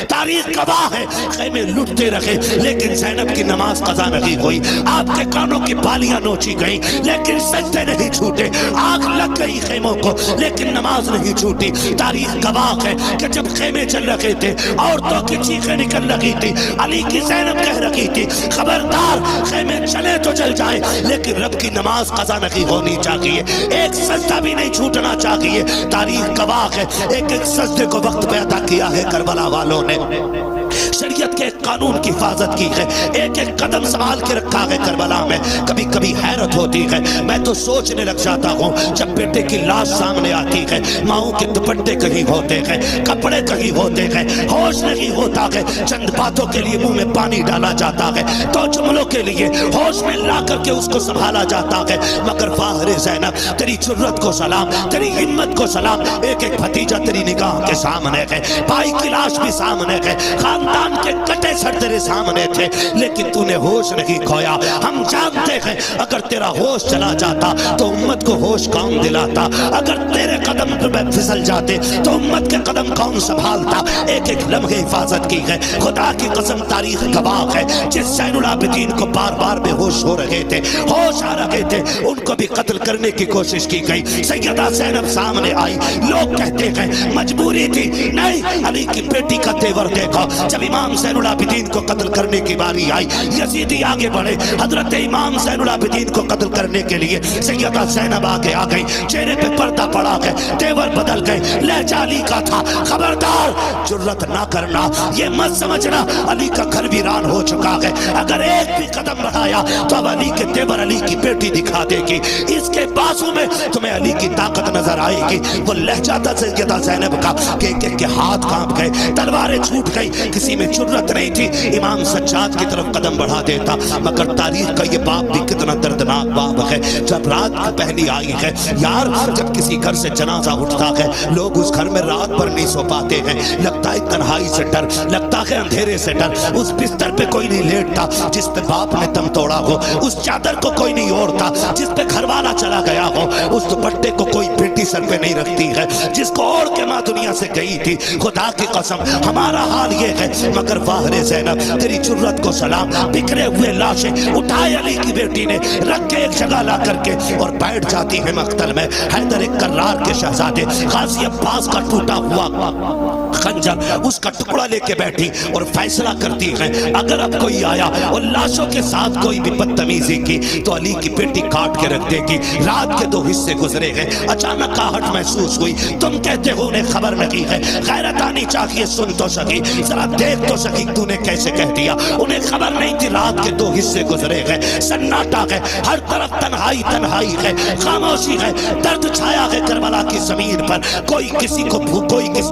تاریخ گواہ ہے خیمے لٹتے رہے لیکن زینب کی نماز قضا نہیں ہوئی، آپ کے کانوں کی بالیاں نوچی گئیں لیکن سجدے نہیں چھوٹے، آگ لگ گئی خیموں کو لیکن نماز نہیں چھوٹی۔ تاریخ گواہ ہے کہ جب خیمے چل رہے تھے عورتوں کی چیخیں نکل رہی تھی، علی کی زینب کہہ رہی تھی خبردار خیمے چلے تو چل جائیں لیکن رب کی نماز قضا نہیں ہونی چاہیے، ایک سجدہ بھی نہیں چھوٹنا چاہیے۔ تاریخ گواہ ہے ایک ایک سجدے کو وقت پہ ادا کیا ہے کربلا والوں نے، شریعت کے قانون کی حفاظت کی ہے، ایک ایک قدم سنبھال کے رکھا ہے کربلا میں۔ کبھی کبھی حیرت ہوتی ہے، میں تو سوچنے لگ جاتا ہوں جب بیٹے کی لاش سامنے آتی ہے، ماؤں کے دوپٹے کہیں ہوتے ہیں، کپڑے کہیں ہوتے ہیں، ہوش نہیں ہوتا ہے، چند باتوں کے لیے منہ میں پانی ڈالا جاتا ہے، تو جملوں کے لیے ہوش میں لا کر کے اس کو سنبھالا جاتا ہے، مگر فاخر زینب تیری جرت کو سلام، تیری ہمت کو سلام، ایک ایک بھتیجا تیری نگاہ کے سامنے ہے، بھائی کی لاش بھی سامنے ہے، خاندان کے کٹے سر تیرے سامنے تھے لیکن تو نے ہوش نہیں کھویا۔ ہم جانتے ہیں اگر تیرا ہوش چلا جاتا تو امت کو ہوش کون دلاتا، اگر تیرے قدم پہ پھسل جاتے تو امت کے قدم کون سنبھالتا۔ ایک ایک لمحے حفاظت کی ہے، خدا کی قسم تاریخ گواہ ہے، جس زین العابدین کو بار بار بے ہوش ہو رہے تھے، ہوش آ رہے تھے، ان کو بھی قتل کرنے کی کوشش کی گئی۔ سیدہ زینب سامنے آئی، لوگ کہتے ہیں مجبوری تھی، نہیں علی کی بیٹی کا تیور دیکھو۔ جب امام زین العابدین کو قتل کرنے کی باری آئی، یزیدی آگے بڑھے، حضرت امام زین العابدین کو قتل کرنے کے لیے سیدہ زینب آگے آ گئی، چہرے پہ پردہ پڑا گئے، تیور بدل گئے، لہجہ علی کا تھا۔ خبردار جرت نہ کرنا، یہ مت سمجھنا علی کا گھر ویران ہو چکا ہے، اگر ایک بھی قدم بڑھایا تو اب علی کے تیور علی کی بیٹی دکھا دے گی، اس کے بازو میں تمہیں علی کی طاقت نظر آئے گی۔ وہ لہجہ تھا سیدہ زینب کا کہ ایک ایک کے ہاتھ کانپ گئے، تلواریں چھوٹ گئی، کسی میں جرت نہیں تھی امام سجاد کی طرف قدم بڑھا دیتا۔ مگر تاریخ کا یہ باب بھی کتنا دردناک باب ہے، جب رات کی پہلی آئی ہے یار، جب کسی گھر سے جنازہ اٹھتا ہے لوگ اس گھر میں رات بھر نہیں سو پاتے ہیں، لگتا ہے تنہائی سے ڈر، لگتا ہے اندھیرے سے ڈر، اس بستر پہ کوئی نہیں لیٹتا جس پہ باپ نے دم توڑا ہو، اس چادر کو کوئی نہیں اوڑھتا جس پہ گھر والا چلا گیا ہو، اس دوپٹے کو کوئی بیٹی سر پہ نہیں رکھتی ہے جس کو اوڑھ کے ماں دنیا سے گئی تھی۔ خدا کی قسم ہمارا حال یہ ہے، مگر فاخر زینب تیری جرت کو سلام، بکھرے ہوئے لاشیں اٹھائے علی کی بیٹی نے رکھ کے ایک جگہ لا کر کے اور بیٹھ جاتی ہے مقتل میں۔ حیدر کرار کے شہزادے غازی عباس کا ٹوٹا ہوا خنجر اس کا ٹکڑا لے کے بیٹھی اور فیصلہ کرتی ہے اگر اب کوئی آیا اور لاشوں کے ساتھ کوئی بھی بدتمیزی کی تو علی کی بیٹی کاٹ کے رکھ دے گی۔ رات کے 2 حصے گزرے ہیں، اچانک آہٹ محسوس ہوئی، تم کہتے ہو انہیں خبر نہیں ہے، غیرت آنی چاہیے، سن تو سکی، ذرا دیکھ تو سکی تو نے کیسے کہہ دیا، انہیں خبر نہیں تھی رات کے 2 حصے گزرے ہیں، سناٹا ہے، ہر طرف تنہائی تنہائی ہے، خاموشی ہے، درد چھایا ہے کربلا کی زمین پر، کوئی کسی کو کوئی کسی